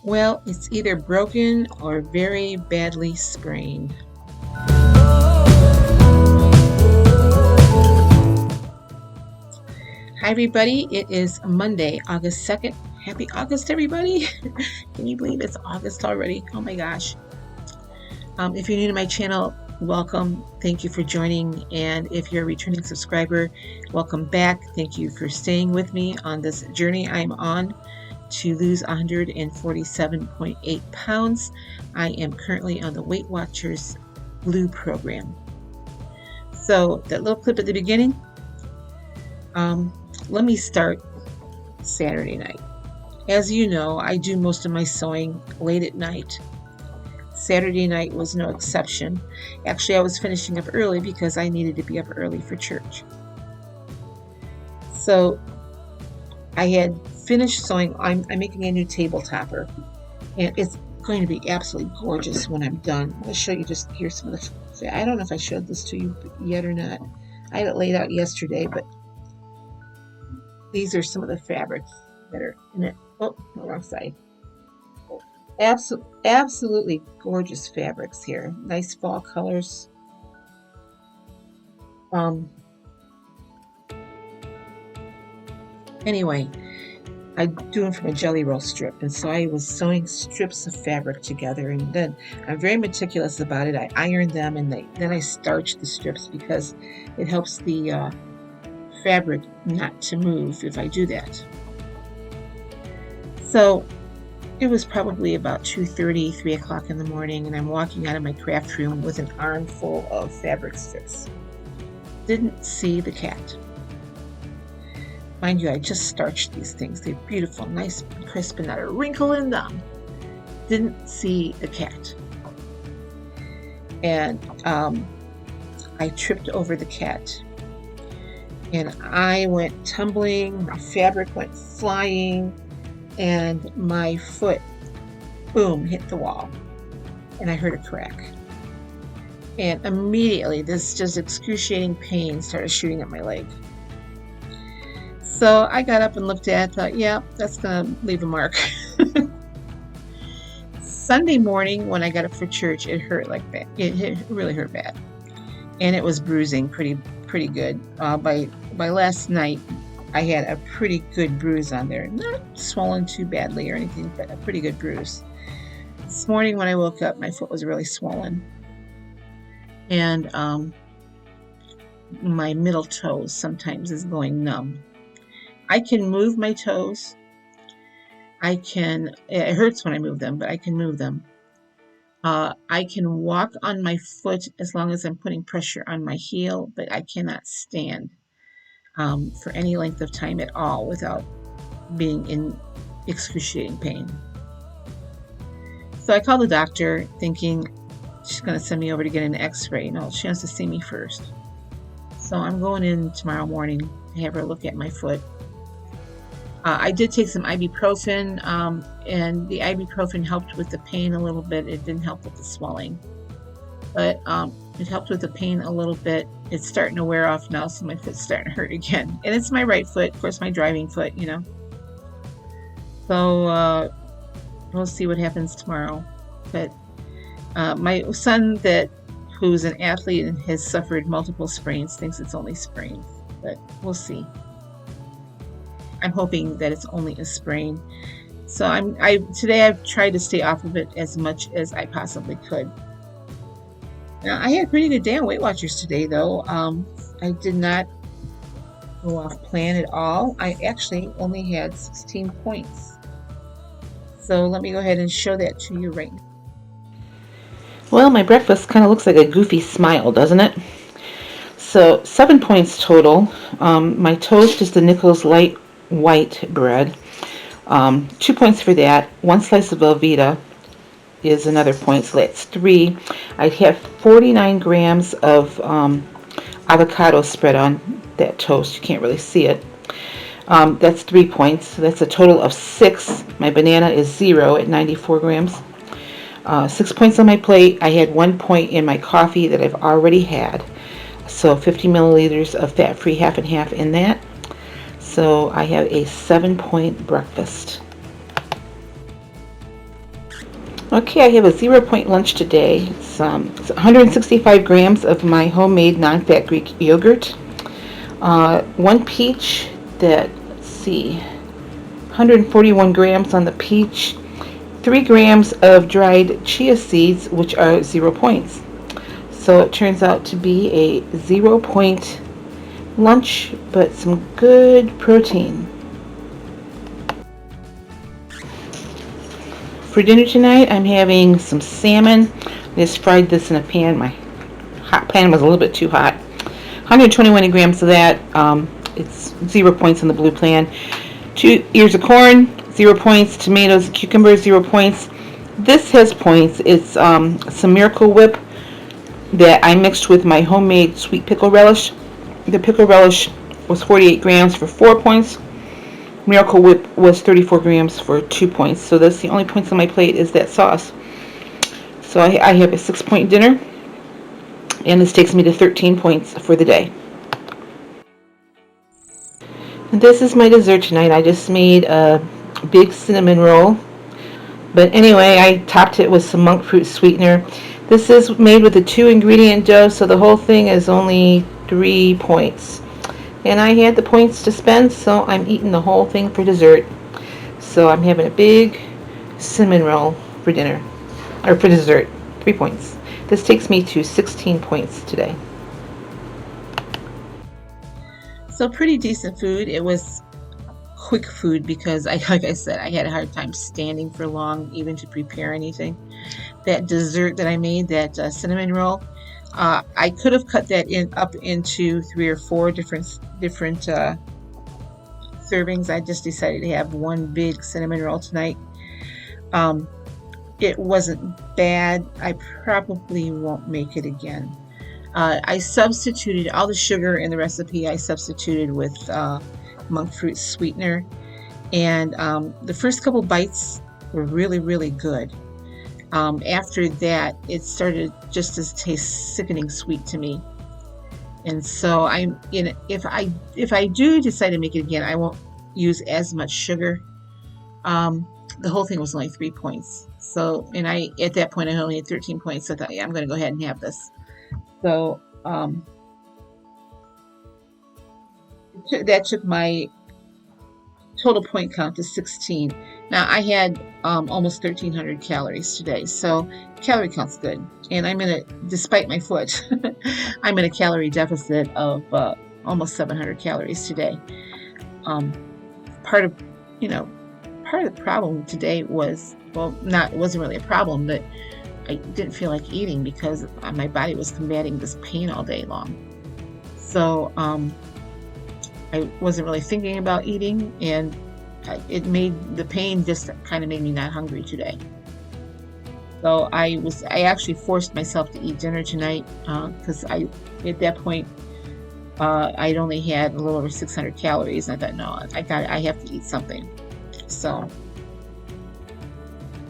Well, it's either broken or very badly sprained. Hi, everybody. It is Monday, August 2nd. Happy August, everybody. Can you believe it's August already? Oh my gosh. If you're new to my channel, welcome. Thank you for joining. And if you're a returning subscriber, welcome back. Thank you for staying with me on this journey I'm on to lose 147.8 pounds. I am currently on the Weight Watchers Blue program. So that little clip at the beginning, let me start Saturday night. As you know, I do most of my sewing late at night. Saturday night was no exception. Actually, I was finishing up early because I needed to be up early for church. So I had finished sewing. I'm making a new table topper, and it's going to be absolutely gorgeous when I'm done. I'm going to show you just here some of the, I don't know if I showed this to you yet or not. I had it laid out yesterday, but these are some of the fabrics that are in it. Oh, wrong side. Absolutely gorgeous fabrics here. Nice fall colors. Anyway, I do them from a jelly roll strip, and so I was sewing strips of fabric together, and then I'm very meticulous about it. I iron them, and then I starch the strips because it helps the fabric not to move if I do that. So it was probably about 2:30, 3 o'clock in the morning, and I'm walking out of my craft room with an armful of fabric strips. Didn't see the cat. Mind you, I just starched these things. They're beautiful, nice and crisp, and not a wrinkle in them. Didn't see the cat. And I tripped over the cat. And I went tumbling, my fabric went flying, and my foot, boom, hit the wall. And I heard a crack. And immediately, this just excruciating pain started shooting up my leg. So I got up and looked at it, thought, yeah, that's going to leave a mark. Sunday morning, when I got up for church, it hurt like that. It really hurt bad. And it was bruising pretty good. By last night, I had a pretty good bruise on there. Not swollen too badly or anything, but a pretty good bruise. This morning when I woke up, my foot was really swollen. And my middle toe sometimes is going numb. I can move my toes. It hurts when I move them, but I can move them. I can walk on my foot as long as I'm putting pressure on my heel, but I cannot stand for any length of time at all without being in excruciating pain. So I called the doctor thinking she's going to send me over to get an x-ray. No, she wants to see me first. So I'm going in tomorrow morning to have her look at my foot. I did take some ibuprofen, and the ibuprofen helped with the pain a little bit. It didn't help with the swelling, but it helped with the pain a little bit. It's starting to wear off now, so my foot's starting to hurt again. And it's my right foot, of course, my driving foot, you know. So we'll see what happens tomorrow. But my son, who's an athlete and has suffered multiple sprains, thinks it's only sprains, but we'll see. I'm hoping that it's only a sprain. So today I've tried to stay off of it as much as I possibly could. Now, I had a pretty good day on Weight Watchers today, though. I did not go off plan at all. I actually only had 16 points. So let me go ahead and show that to you right now. Well, my breakfast kind of looks like a goofy smile, doesn't it? So 7 points total. My toast is the Nichols Light White bread. 2 points for that. 1 slice of Velveeta is another point, so that's 3. I have 49 grams of avocado spread on that toast. You can't really see it. That's 3 points. So that's a total of 6. My banana is 0 at 94 grams. 6 points on my plate. I had 1 point in my coffee that I've already had. So 50 milliliters of fat-free half and half in that. So I have a 7-point breakfast. Okay, I have a 0 point lunch today. It's 165 grams of my homemade non-fat Greek yogurt, one peach that, let's see, 141 grams on the peach, 3 grams of dried chia seeds, which are 0 points. So it turns out to be a 0 point lunch, but some good protein. For dinner tonight, I'm having some salmon. I just fried this in a pan. My hot pan was a little bit too hot. 121 grams of that. It's 0 points on the blue plan. 2 ears of corn, 0 points. Tomatoes, cucumbers, 0 points. This has points. It's some Miracle Whip that I mixed with my homemade sweet pickle relish. The pickle relish was 48 grams for 4 points. Miracle Whip was 34 grams for 2 points. So that's the only points on my plate is that sauce. So I have a 6 point dinner, and this takes me to 13 points for the day. And this is my dessert tonight. I just made a big cinnamon roll. But anyway, I topped it with some monk fruit sweetener. This is made with a 2-ingredient dough, so the whole thing is only 3 points. And I had the points to spend, so I'm eating the whole thing for dessert. So I'm having a big cinnamon roll for dinner, or for dessert, 3 points. This takes me to 16 points today. So pretty decent food. It was quick food because like I said, I had a hard time standing for long even to prepare anything. That dessert that I made, that cinnamon roll, I could have cut that up into 3 or 4 different servings. I just decided to have one big cinnamon roll tonight. It wasn't bad. I probably won't make it again. I substituted all the sugar in the recipe. I substituted with monk fruit sweetener, and the first couple bites were really, really good. After that, it started just to taste sickening sweet to me. And so if I do decide to make it again, I won't use as much sugar. The whole thing was only 3 points. So, and at that point I only had 13 points. So I thought, yeah, I'm going to go ahead and have this. So that took my total point count to 16. Now I had almost 1,300 calories today, so calorie count's good. And despite my foot, I'm in a calorie deficit of almost 700 calories today. Part of the problem today was, it wasn't really a problem, but I didn't feel like eating because my body was combating this pain all day long. So I wasn't really thinking about eating, and the pain just kind of made me not hungry today. So I actually forced myself to eat dinner tonight because at that point I'd only had a little over 600 calories, and I thought, no, I have to eat something. So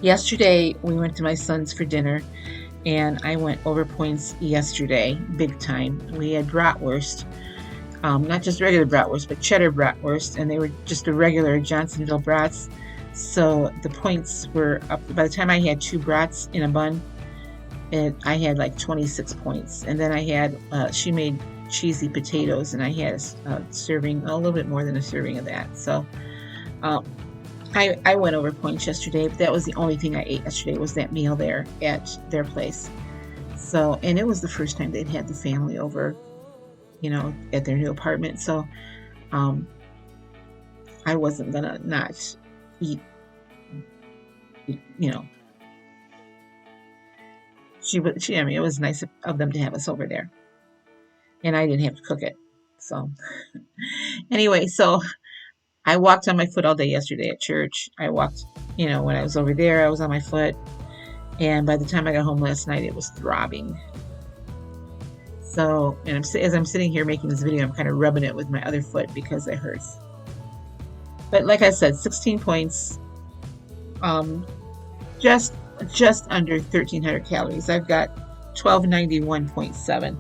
yesterday we went to my son's for dinner, and I went over points yesterday big time. We had bratwurst, not just regular bratwurst, but cheddar bratwurst, and they were just the regular Johnsonville brats. So the points were up. By the time I had 2 brats in a bun, I had like 26 points. And then I had, she made cheesy potatoes, and I had a serving, a little bit more than a serving of that. So I went over points yesterday, but that was the only thing I ate yesterday, was that meal there at their place. So, and it was the first time they'd had the family over, at their new apartment. So I wasn't gonna not eat, it was nice of them to have us over there, and I didn't have to cook it. So anyway, so I walked on my foot all day yesterday at church. I walked, when I was over there, I was on my foot, and by the time I got home last night, it was throbbing. So, and as I'm sitting here making this video, I'm kind of rubbing it with my other foot because it hurts. But like I said, 16 points, just under 1,300 calories. I've got 1291.7.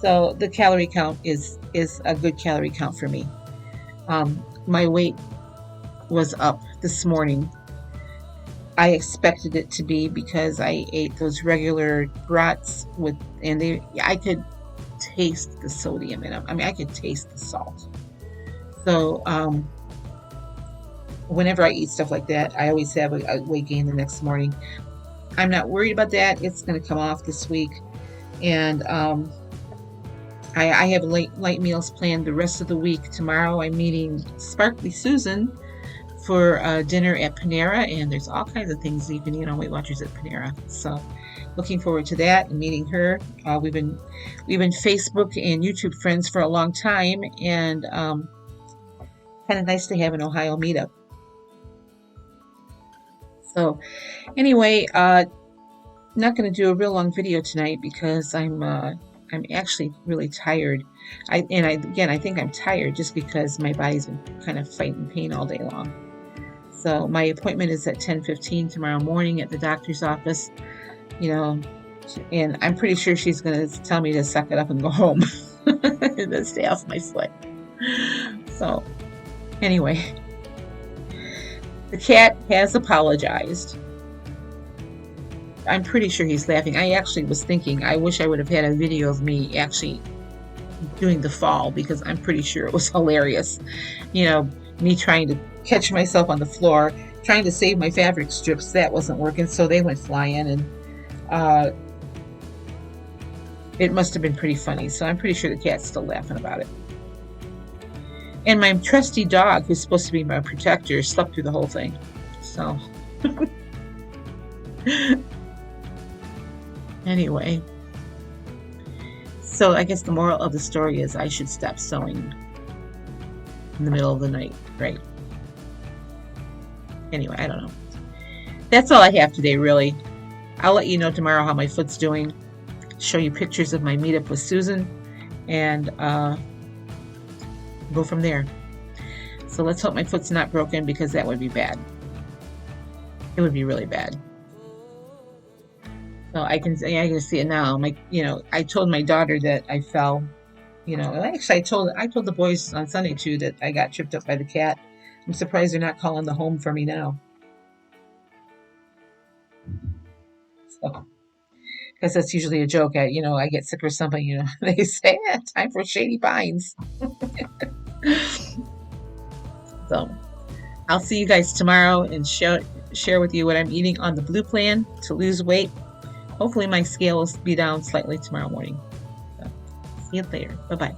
So the calorie count is a good calorie count for me. My weight was up this morning I expected it to be because I ate those regular brats I could taste the sodium in them. I mean, I could taste the salt. So, whenever I eat stuff like that, I always have a weight gain the next morning. I'm not worried about that. It's going to come off this week. And I have light meals planned the rest of the week. Tomorrow I'm meeting Sparkly Susan for dinner at Panera, and there's all kinds of things you can eat on Weight Watchers at Panera. So looking forward to that and meeting her. We've been Facebook and YouTube friends for a long time, and kind of nice to have an Ohio meetup. So anyway, not going to do a real long video tonight because I'm actually really tired. I think I'm tired just because my body's been kind of fighting pain all day long. So my appointment is at 10:15 tomorrow morning at the doctor's office, and I'm pretty sure she's going to tell me to suck it up and go home and then stay off my foot. So anyway, the cat has apologized. I'm pretty sure he's laughing. I actually was thinking, I wish I would have had a video of me actually doing the fall, because I'm pretty sure it was hilarious. Me trying to catch myself on the floor, trying to save my fabric strips. That wasn't working, so they went flying, and it must have been pretty funny. So I'm pretty sure the cat's still laughing about it. And my trusty dog, who's supposed to be my protector, slept through the whole thing. So anyway, so I guess the moral of the story is I should stop sewing in the middle of the night, right? Anyway, I don't know. That's all I have today, really. I'll let you know tomorrow how my foot's doing, show you pictures of my meetup with Susan, and go from there. So let's hope my foot's not broken, because that would be bad. It would be really bad. So I can see it now. I told my daughter that I fell. Actually, I told the boys on Sunday too that I got tripped up by the cat. I'm surprised they're not calling the home for me now. So, because that's usually a joke. I get sick or something. They say, time for Shady Pines. So I'll see you guys tomorrow and share with you what I'm eating on the Blue Plan to lose weight. Hopefully my scale will be down slightly tomorrow morning. So, see you later. Bye-bye.